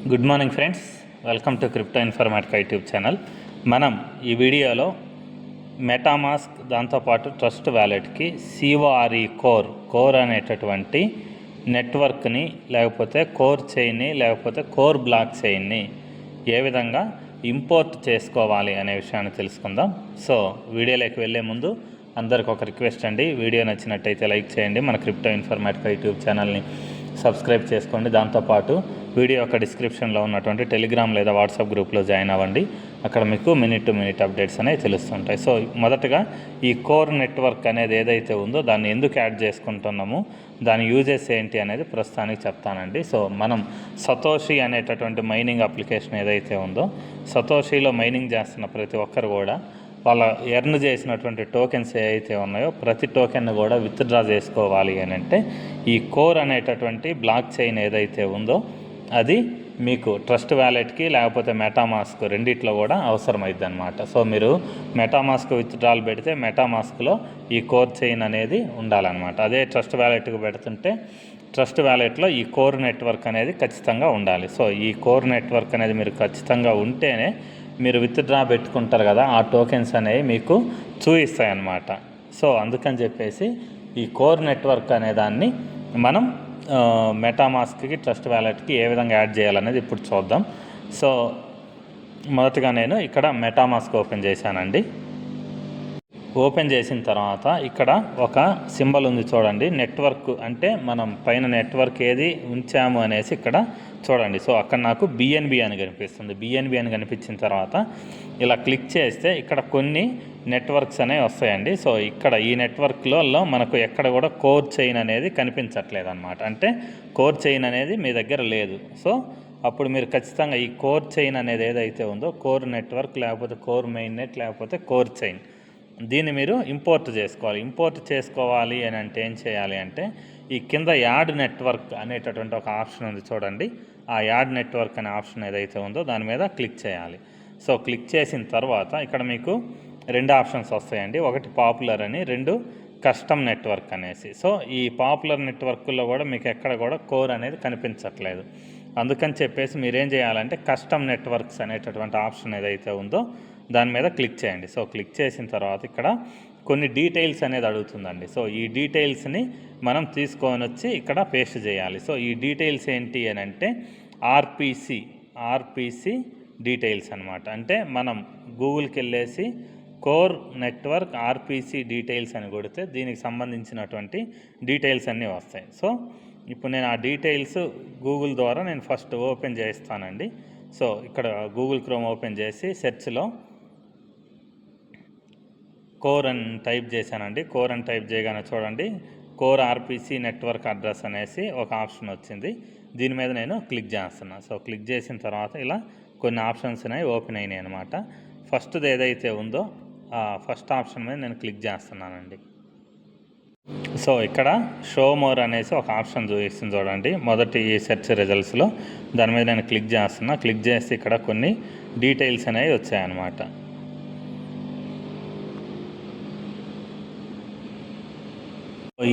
Good morning friends, welcome to crypto Informatica YouTube channel. మనం ఈ వీడియోలో మెటామాస్క్ దాంతోపాటు ట్రస్ట్ వ్యాలెట్కి CORE కోర్ అనేటటువంటి నెట్వర్క్ని లేకపోతే కోర్ చైన్ని లేకపోతే కోర్ బ్లాక్ చైన్ని ఏ విధంగా ఇంపోర్ట్ చేసుకోవాలి అనే విషయాన్ని తెలుసుకుందాం. సో వీడియోలోకి వెళ్ళే ముందు అందరికి ఒక రిక్వెస్ట్ అండి, వీడియో నచ్చినట్టయితే లైక్ చేయండి, మన క్రిప్టో ఇన్ఫర్మేటికా యూట్యూబ్ ఛానల్ని సబ్స్క్రైబ్ చేసుకోండి. దాంతోపాటు వీడియో యొక్క డిస్క్రిప్షన్లో ఉన్నటువంటి టెలిగ్రామ్ లేదా వాట్సాప్ గ్రూప్లో జాయిన్ అవ్వండి. అక్కడ మీకు మినిట్ టు మినిట్ అప్డేట్స్ అనేవి తెలుస్తుంటాయి. సో మొదటగా ఈ కోర్ నెట్వర్క్ అనేది ఏదైతే ఉందో దాన్ని ఎందుకు యాడ్ చేసుకుంటున్నాము, దాని యూజెస్ ఏంటి అనేది ప్రస్తుతానికి చెప్తానండి. సో మనం సతోషి అనేటటువంటి మైనింగ్ అప్లికేషన్ ఏదైతే ఉందో, సతోషిలో మైనింగ్ చేస్తున్న ప్రతి ఒక్కరు కూడా వాళ్ళ ఎర్న్ చేసినటువంటి టోకెన్స్ ఏవైతే ఉన్నాయో ప్రతి టోకెన్ కూడా విత్డ్రా చేసుకోవాలి అని అంటే ఈ కోర్ అనేటటువంటి బ్లాక్ చైన్ ఏదైతే ఉందో అది మీకు ట్రస్ట్ వ్యాలెట్కి లేకపోతే మెటామాస్క్ రెండిట్లో కూడా అవసరమైద్ది అనమాట. సో మీరు మెటామాస్క్ విత్డ్రాల్ పెడితే మెటామాస్క్లో ఈ కోర్ చైన్ అనేది ఉండాలన్నమాట. అదే ట్రస్ట్ వ్యాలెట్కి పెడుతుంటే ట్రస్ట్ వ్యాలెట్లో ఈ కోర్ నెట్వర్క్ అనేది ఖచ్చితంగా ఉండాలి. సో ఈ కోర్ నెట్వర్క్ అనేది మీరు ఖచ్చితంగా ఉంటేనే మీరు విత్డ్రా పెట్టుకుంటారు కదా, ఆ టోకెన్స్ అనేవి మీకు చూపిస్తాయి అన్నమాట. సో అందుకని చెప్పేసి ఈ కోర్ నెట్వర్క్ అనే దాన్ని మనం మెటామాస్క్కి ట్రస్ట్ వ్యాలెట్కి ఏ విధంగా యాడ్ చేయాలనేది ఇప్పుడు చూద్దాం. సో మొదటగా నేను ఇక్కడ మెటామాస్క్ ఓపెన్ చేశానండి. ఓపెన్ చేసిన తర్వాత ఇక్కడ ఒక సింబల్ ఉంది చూడండి, నెట్వర్క్ అంటే మనం పైన నెట్వర్క్ ఏది ఉంచాము అనేసి ఇక్కడ చూడండి. సో అక్కడ నాకు BNB అని కనిపిస్తుంది. BNB అని కనిపించిన తర్వాత ఇలా క్లిక్ చేస్తే ఇక్కడ కొన్ని నెట్వర్క్స్ అనేవి వస్తాయండి. సో ఇక్కడ ఈ నెట్వర్క్లలో మనకు ఎక్కడ కూడా కోర్ చైన్ అనేది కనిపించట్లేదు అనమాట. అంటే కోర్ చైన్ అనేది మీ దగ్గర లేదు. సో అప్పుడు మీరు ఖచ్చితంగా ఈ కోర్ చైన్ అనేది ఏదైతే ఉందో కోర్ నెట్వర్క్ లేకపోతే కోర్ మెయిన్ నెట్ లేకపోతే కోర్ చైన్ దీన్ని మీరు ఇంపోర్ట్ చేసుకోవాలి. ఇంపోర్ట్ చేసుకోవాలి అని అంటే ఏం చేయాలి అంటే ఈ కింద యాడ్ నెట్వర్క్ అనేటటువంటి ఒక ఆప్షన్ ఉంది చూడండి. ఆ యాడ్ నెట్వర్క్ అనే ఆప్షన్ ఏదైతే ఉందో దాని మీద క్లిక్ చేయాలి. సో క్లిక్ చేసిన తర్వాత ఇక్కడ మీకు రెండు ఆప్షన్స్ వస్తాయండి, ఒకటి పాపులర్ అని, రెండు కస్టమ్ నెట్వర్క్ అనేసి. సో ఈ పాపులర్ నెట్వర్క్లో కూడా మీకు ఎక్కడ కూడా కోర్ అనేది కనిపించట్లేదు. అందుకని చెప్పేసి మీరేం చేయాలంటే కస్టమ్ నెట్వర్క్స్ అనేటటువంటి ఆప్షన్ ఏదైతే ఉందో దాని మీద క్లిక్ చేయండి. సో క్లిక్ చేసిన తర్వాత ఇక్కడ కొన్ని డీటెయిల్స్ అనేది అడుగుతుందండి. సో ఈ డీటెయిల్స్ని మనం తీసుకొని వచ్చి ఇక్కడ పేస్ట్ చేయాలి. సో ఈ డీటెయిల్స్ ఏంటి అని అంటే ఆర్పిసి డీటెయిల్స్ అనమాట. అంటే మనం గూగుల్కి వెళ్ళేసి కోర్ నెట్వర్క్ ఆర్పిసి డీటెయిల్స్ అని కొడితే దీనికి సంబంధించినటువంటి డీటెయిల్స్ అన్నీ వస్తాయి. సో ఇప్పుడు నేను ఆ డీటెయిల్స్ గూగుల్ ద్వారా నేను ఫస్ట్ ఓపెన్ చేస్తానండి. సో ఇక్కడ గూగుల్ క్రోమ్ ఓపెన్ చేసి సెర్చ్లో కోర్ అని టైప్ చేశానండి. కోర్ అని టైప్ చేయగానే చూడండి కోర్ ఆర్పిసి నెట్వర్క్ అడ్రస్ అనేసి ఒక ఆప్షన్ వచ్చింది. దీని మీద నేను క్లిక్ చేస్తున్నాను. సో క్లిక్ చేసిన తర్వాత ఇలా కొన్ని ఆప్షన్స్ అనేవి ఓపెన్ అయినాయి అనమాట. ఫస్ట్ది ఏదైతే ఉందో ఆ ఫస్ట్ ఆప్షన్ మీద నేను క్లిక్ చేస్తున్నానండి. సో ఇక్కడ షో మోర్ అనేసి ఒక ఆప్షన్ చూపిస్తుంది చూడండి, మొదటి సెర్చ్ రిజల్ట్స్లో. దాని మీద నేను క్లిక్ చేస్తున్నా. క్లిక్ చేస్తే ఇక్కడ కొన్ని డీటెయిల్స్ అనేవి వచ్చాయన్నమాట.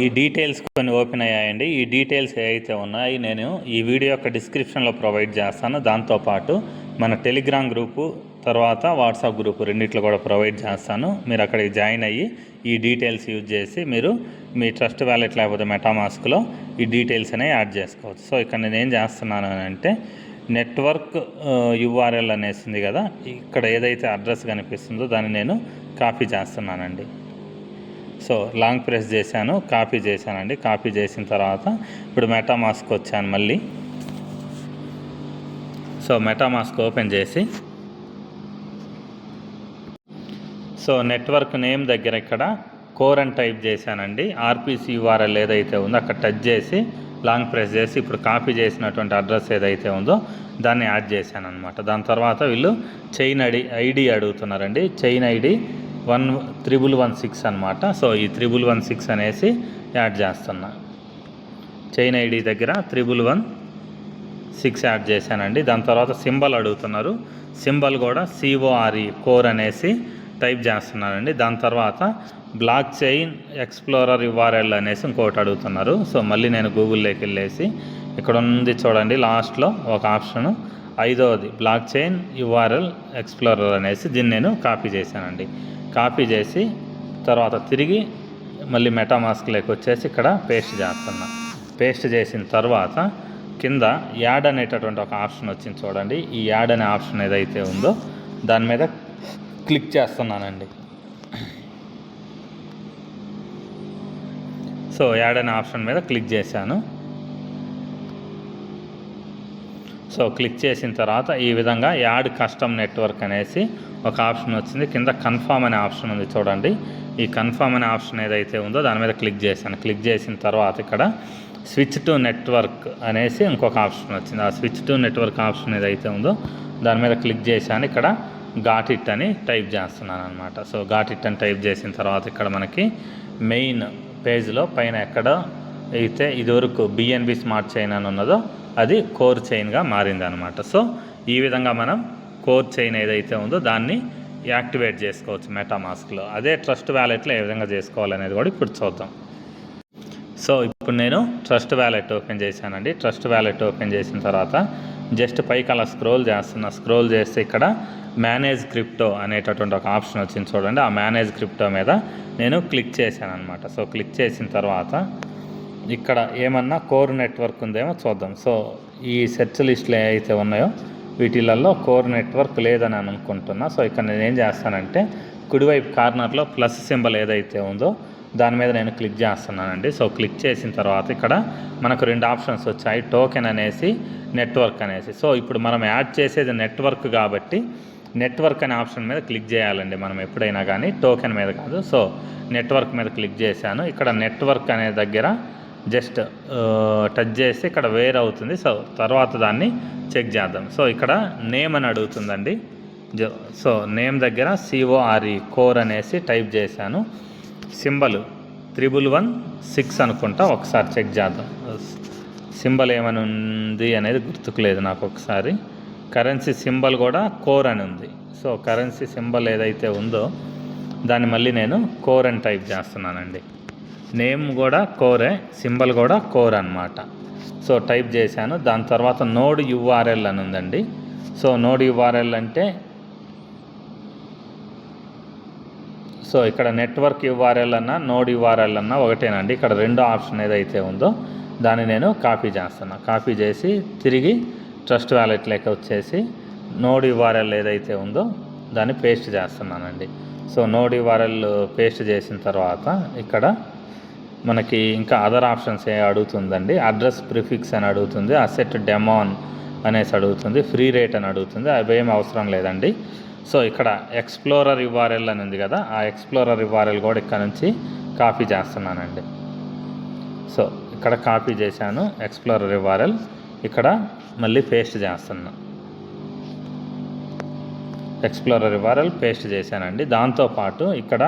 ఈ డీటెయిల్స్ కొన్ని ఓపెన్ అయ్యాయండి. ఈ డీటెయిల్స్ ఏవైతే ఉన్నాయి నేను ఈ వీడియో యొక్క డిస్క్రిప్షన్లో ప్రొవైడ్ చేస్తాను. దాంతోపాటు మన టెలిగ్రామ్ గ్రూపు తర్వాత వాట్సాప్ గ్రూపు రెండిట్లో కూడా ప్రొవైడ్ చేస్తాను. మీరు అక్కడికి జాయిన్ అయ్యి ఈ డీటెయిల్స్ యూజ్ చేసి మీరు మీ ట్రస్ట్ వ్యాలెట్ లేకపోతే మెటామాస్క్లో ఈ డీటెయిల్స్ అనేవి యాడ్ చేసుకోవచ్చు. సో ఇక్కడ నేను ఏం చేస్తున్నాను అని అంటే నెట్వర్క్ URL అనేసింది కదా, ఇక్కడ ఏదైతే అడ్రస్ కనిపిస్తుందో దాన్ని నేను కాపీ చేస్తున్నానండి. సో లాంగ్ ప్రెస్ చేశాను, కాపీ చేశానండి. కాపీ చేసిన తర్వాత ఇప్పుడు మెటామాస్క్ వచ్చాను మళ్ళీ. సో మెటామాస్క్ ఓపెన్ చేసి సో నెట్వర్క్ నేమ్ దగ్గర ఇక్కడ కోర్ అని టైప్ చేశానండి. ఆర్పిసి URL ఏదైతే ఉందో అక్కడ టచ్ చేసి లాంగ్ ప్రెస్ చేసి ఇప్పుడు కాపీ చేసినటువంటి అడ్రస్ ఏదైతే ఉందో దాన్ని యాడ్ చేశాను అనమాట. దాని తర్వాత వీళ్ళు చైన్ ఐడి అడుగుతున్నారండి. చైన్ ఐడి 1116 అనమాట. సో ఈ 1116 అనేసి యాడ్ చేస్తున్నా. చైన్ ఐడి దగ్గర 1116 యాడ్ చేశానండి. దాని తర్వాత సింబల్ అడుగుతున్నారు. సింబల్ కూడా CORE కోర్ అనేసి టైప్ చేస్తున్నానండి. దాని తర్వాత బ్లాక్ చైన్ ఎక్స్ప్లోరర్ URL అనేసి ఇంకోటి అడుగుతున్నారు. సో మళ్ళీ నేను గూగుల్లోకి వెళ్ళేసి ఇక్కడ ఉంది చూడండి, లాస్ట్లో ఒక ఆప్షను 5వది బ్లాక్ చైన్ యూఆర్ఎల్ ఎక్స్ప్లోరర్ అనేసి దీన్ని నేను కాపీ చేశానండి. కాపీ చేసి తర్వాత తిరిగి మళ్ళీ మెటామాస్క్లోకి వచ్చేసి ఇక్కడ పేస్ట్ చేస్తున్నా. పేస్ట్ చేసిన తర్వాత కింద యాడ్ అనేటటువంటి ఒక ఆప్షన్ వచ్చింది చూడండి. ఈ యాడ్ అనే ఆప్షన్ ఏదైతే ఉందో దాని మీద క్లిక్ చేస్తున్నానండి. సో యాడ్ అనే ఆప్షన్ మీద క్లిక్ చేశాను. సో క్లిక్ చేసిన తర్వాత ఈ విధంగా యాడ్ కస్టమ్ నెట్వర్క్ అనేసి ఒక ఆప్షన్ వచ్చింది. కింద కన్ఫర్మ్ అనే ఆప్షన్ ఉంది చూడండి. ఈ కన్ఫర్మ్ అనే ఆప్షన్ ఏదైతే ఉందో దాని మీద క్లిక్ చేశాను. క్లిక్ చేసిన తర్వాత ఇక్కడ స్విచ్ టు నెట్వర్క్ అనేసి ఇంకొక ఆప్షన్ వచ్చింది. ఆ స్విచ్ టు నెట్వర్క్ ఆప్షన్ ఏదైతే ఉందో దాని మీద క్లిక్ చేశాను. ఇక్కడ గాట్ ఇట్ అని టైప్ చేస్తున్నాను అనమాట. సో గాట్ ఇట్ అని టైప్ చేసిన తర్వాత ఇక్కడ మనకి మెయిన్ పేజ్లో పైన ఎక్కడ అయితే ఇదివరకు బిఎన్బి స్మార్ట్ చైన్ అని ఉన్నదో అది కోర్ చైన్గా మారింది అనమాట. సో ఈ విధంగా మనం కోర్ చైన్ ఏదైతే ఉందో దాన్ని యాక్టివేట్ చేసుకోవచ్చు మెటామాస్క్లో. అదే ట్రస్ట్ వ్యాలెట్లో ఏ విధంగా చేసుకోవాలనేది కూడా ఇప్పుడు చూద్దాం. సో ఇప్పుడు నేను ట్రస్ట్ వ్యాలెట్ ఓపెన్ చేశానండి. ట్రస్ట్ వ్యాలెట్ ఓపెన్ చేసిన తర్వాత జస్ట్ పైకి అలా స్క్రోల్ చేస్తున్నా. స్క్రోల్ చేస్తే ఇక్కడ మేనేజ్ క్రిప్టో అనేటటువంటి ఒక ఆప్షన్ వచ్చింది చూడండి. ఆ మేనేజ్ క్రిప్టో మీద నేను క్లిక్ చేశాను అనమాట. సో క్లిక్ చేసిన తర్వాత ఇక్కడ ఏమన్నా కోర్ నెట్వర్క్ ఉందేమో చూద్దాం. సో ఈ సెర్చ్ లిస్టులు ఏవైతే ఉన్నాయో వీటిలలో కోర్ నెట్వర్క్ లేదని అనుకుంటున్నా. సో ఇక్కడ నేను ఏం చేస్తానంటే కుడివైపు కార్నర్లో ప్లస్ సింబల్ ఏదైతే ఉందో దాని మీద నేను క్లిక్ చేస్తున్నానండి. సో క్లిక్ చేసిన తర్వాత ఇక్కడ మనకు 2 ఆప్షన్స్ వచ్చాయి, టోకెన్ అనేసి నెట్వర్క్ అనేసి. సో ఇప్పుడు మనం యాడ్ చేసేది నెట్వర్క్ కాబట్టి నెట్వర్క్ అనే ఆప్షన్ మీద క్లిక్ చేయాలండి మనం ఎప్పుడైనా కానీ, టోకెన్ మీద కాదు. సో నెట్వర్క్ మీద క్లిక్ చేశాను. ఇక్కడ నెట్వర్క్ అనే దగ్గర జస్ట్ టచ్ చేస్తే ఇక్కడ వేర్ అవుతుంది. సో తర్వాత దాన్ని చెక్ చేద్దాం. సో ఇక్కడ నేమ్ అని అడుగుతుందండి. సో నేమ్ దగ్గర CORE కోర్ అనేసి టైప్ చేశాను. సింబల్ 1116 అనుకుంటా, ఒకసారి చెక్ చేద్దాం. సింబల్ ఏమని ఉంది అనేది గుర్తుకు లేదు నాకు. ఒకసారి కరెన్సీ సింబల్ కూడా కోర్ అని ఉంది. సో కరెన్సీ సింబల్ ఏదైతే ఉందో దాన్ని మళ్ళీ నేను కోర్ అని టైప్ చేస్తున్నానండి. నేమ్ కూడా కోరే, సింబల్ కూడా కోర్ అనమాట. సో టైప్ చేశాను. దాని తర్వాత నోడ్ URL అని ఉందండి. సో నోడ్ URL అంటే సో ఇక్కడ నెట్వర్క్ URL అన్నా నోడ్ URL అన్నా ఒకటేనండి. ఇక్కడ 2 ఆప్షన్ ఏదైతే ఉందో దాన్ని నేను కాపీ చేస్తున్నా. కాపీ చేసి తిరిగి ట్రస్ట్ వ్యాలెట్లోకి వచ్చేసి నోడ్ URL ఏదైతే ఉందో దాన్ని పేస్ట్ చేస్తున్నానండి. సో నోడ్ URL పేస్ట్ చేసిన తర్వాత ఇక్కడ మనకి ఇంకా అదర్ ఆప్షన్స్ ఏ అడుగుతుందండి. అడ్రస్ ప్రిఫిక్స్ అని అడుగుతుంది, అసెట్ డెమాన్ అనేసి అడుగుతుంది, ఫ్రీ రేట్ అని అడుగుతుంది. అవేం అవసరం లేదండి. సో ఇక్కడ ఎక్స్ప్లోరర్ URL అని ఉంది కదా, ఆ ఎక్స్ప్లోరర్ URL కూడా ఇక్కడ నుంచి కాపీ చేస్తున్నానండి. సో ఇక్కడ కాపీ చేశాను ఎక్స్ప్లోరర్ URL, ఇక్కడ మళ్ళీ పేస్ట్ చేస్తున్నా. ఎక్స్ప్లోరర్ URL పేస్ట్ చేశానండి. దాంతోపాటు ఇక్కడ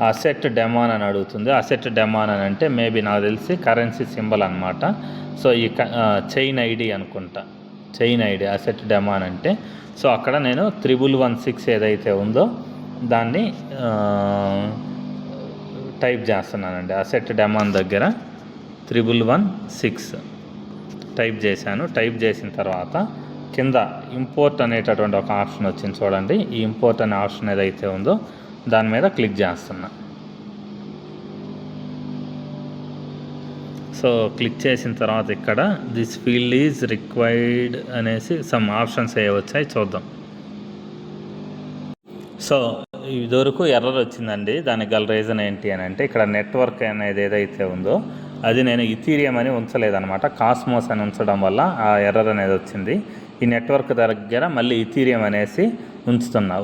అసెట్ డెమాన్ అని అడుగుతుంది. అసెట్ డెమాన్ అని అంటే మేబీ నాకు తెలిసి కరెన్సీ సింబల్ అనమాట. సో ఈ చైన్ ఐడి అనుకుంటా, చైన్ ఐడి అసెట్ డెమాన్ అంటే. సో అక్కడ నేను 1116 ఏదైతే ఉందో దాన్ని టైప్ చేస్తున్నానండి. అసెట్ డెమాన్ దగ్గర 1116 టైప్ చేశాను. టైప్ చేసిన తర్వాత కింద ఇంపోర్ట్ అనేటటువంటి ఒక ఆప్షన్ వచ్చింది చూడండి. ఈ ఇంపోర్ట్ అనే ఆప్షన్ ఏదైతే ఉందో దాని మీద క్లిక్ చేస్తున్నా. సో క్లిక్ చేసిన తర్వాత ఇక్కడ దిస్ ఫీల్డ్ ఈజ్ రిక్వైర్డ్ అనేసి సమ్ ఆప్షన్స్ ఏ వచ్చాయి చూద్దాం. సో ఇదివరకు ఎర్రర్ వచ్చిందండి. దానికి గల రీజన్ ఏంటి అని అంటే ఇక్కడ నెట్వర్క్ అనేది ఏదైతే ఉందో అది నేను ఇథీరియం అని ఉంచలేదన్నమాట, కాస్మోస్ అని ఉంచడం వల్ల ఆ ఎర్రర్ అనేది వచ్చింది. ఈ నెట్వర్క్ దగ్గర మళ్ళీ ఇథీరియం అనేసి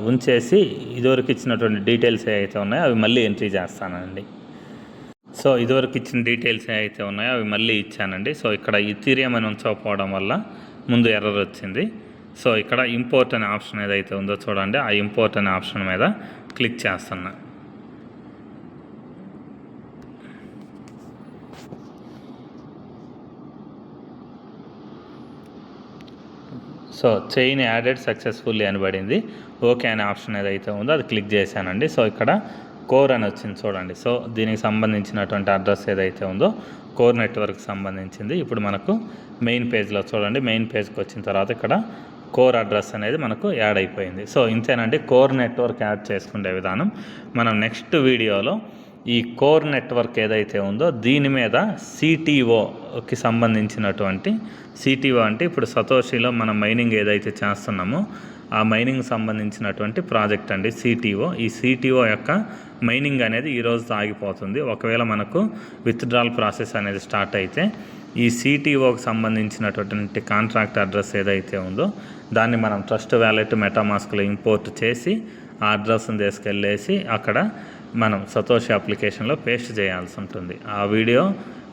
ఉంచేసి ఇదివరకు ఇచ్చినటువంటి డీటెయిల్స్ ఏవైతే ఉన్నాయో అవి మళ్ళీ ఎంట్రీ చేస్తానండి. సో ఇదివరకు ఇచ్చిన డీటెయిల్స్ ఏవైతే ఉన్నాయో అవి మళ్ళీ ఇచ్చానండి. సో ఇక్కడ ఇథీరియం అని ఉంచకపోవడం వల్ల ముందు ఎర్రర్ వచ్చింది. సో ఇక్కడ ఇంపోర్ట్ అనే ఆప్షన్ ఏదైతే ఉందో చూడండి, ఆ ఇంపోర్ట్ అనే ఆప్షన్ మీద క్లిక్ చేస్తున్నా. సో చైన్ యాడెడ్ సక్సెస్ఫుల్లీ అని పడింది. ఓకే అనే ఆప్షన్ ఏదైతే ఉందో అది క్లిక్ చేశానండి. సో ఇక్కడ కోర్ అని వచ్చింది చూడండి. సో దీనికి సంబంధించినటువంటి అడ్రస్ ఏదైతే ఉందో కోర్ నెట్వర్క్ సంబంధించింది. ఇప్పుడు మనకు మెయిన్ పేజ్లో చూడండి, మెయిన్ పేజ్కి వచ్చిన తర్వాత ఇక్కడ కోర్ అడ్రస్ అనేది మనకు యాడ్ అయిపోయింది. సో ఇంతేనండి కోర్ నెట్వర్క్ యాడ్ చేసుకునే విధానం. మనం నెక్స్ట్ వీడియోలో ఈ కోర్ నెట్వర్క్ ఏదైతే ఉందో దీని మీద సిటీఓకి సంబంధించినటువంటి, సిటీఓ అంటే ఇప్పుడు సతోషిలో మనం మైనింగ్ ఏదైతే చేస్తున్నామో ఆ మైనింగ్ సంబంధించినటువంటి ప్రాజెక్ట్ అండి సిటీఓ. ఈ సిటీఓ యొక్క మైనింగ్ అనేది ఈరోజు ఆగిపోతుంది. ఒకవేళ మనకు విత్డ్రాల్ ప్రాసెస్ అనేది స్టార్ట్ అయితే ఈ సిటీఓకి సంబంధించినటువంటి కాంట్రాక్ట్ అడ్రస్ ఏదైతే ఉందో దాన్ని మనం ట్రస్ట్ వ్యాలెట్ మెటామాస్క్లో ఇంపోర్ట్ చేసి ఆ అడ్రస్ని తీసుకెళ్ళేసి అక్కడ మనం సతోషి అప్లికేషన్లో పేస్ట్ చేయాల్సి ఉంటుంది. ఆ వీడియో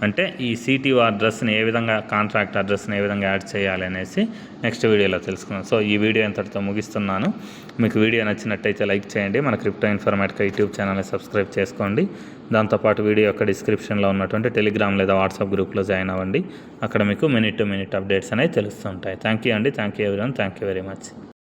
అంటే ఈ సిటీఓ అడ్రస్ని ఏ విధంగా, కాంట్రాక్ట్ అడ్రస్ని ఏ విధంగా యాడ్ చేయాలి అనేసి నెక్స్ట్ వీడియోలో తెలుసుకున్నాం. సో ఈ వీడియో ఇంతటితో ముగిస్తున్నాను. మీకు వీడియో నచ్చినట్టయితే లైక్ చేయండి. మన క్రిప్టో ఇన్ఫర్మేటికా యూట్యూబ్ ఛానల్ని సబ్స్క్రైబ్ చేసుకోండి. దాంతోపాటు వీడియో యొక్క డిస్క్రిప్షన్లో ఉన్నటువంటి టెలిగ్రామ్ లేదా వాట్సాప్ గ్రూప్లో జాయిన్ అవ్వండి. అక్కడ మీకు మినిట్ టు మినిట్ అప్డేట్స్ అనేవి తెలుస్తుంటాయి. థ్యాంక్ యూ అండి. Thank you everyone. Thank you very much.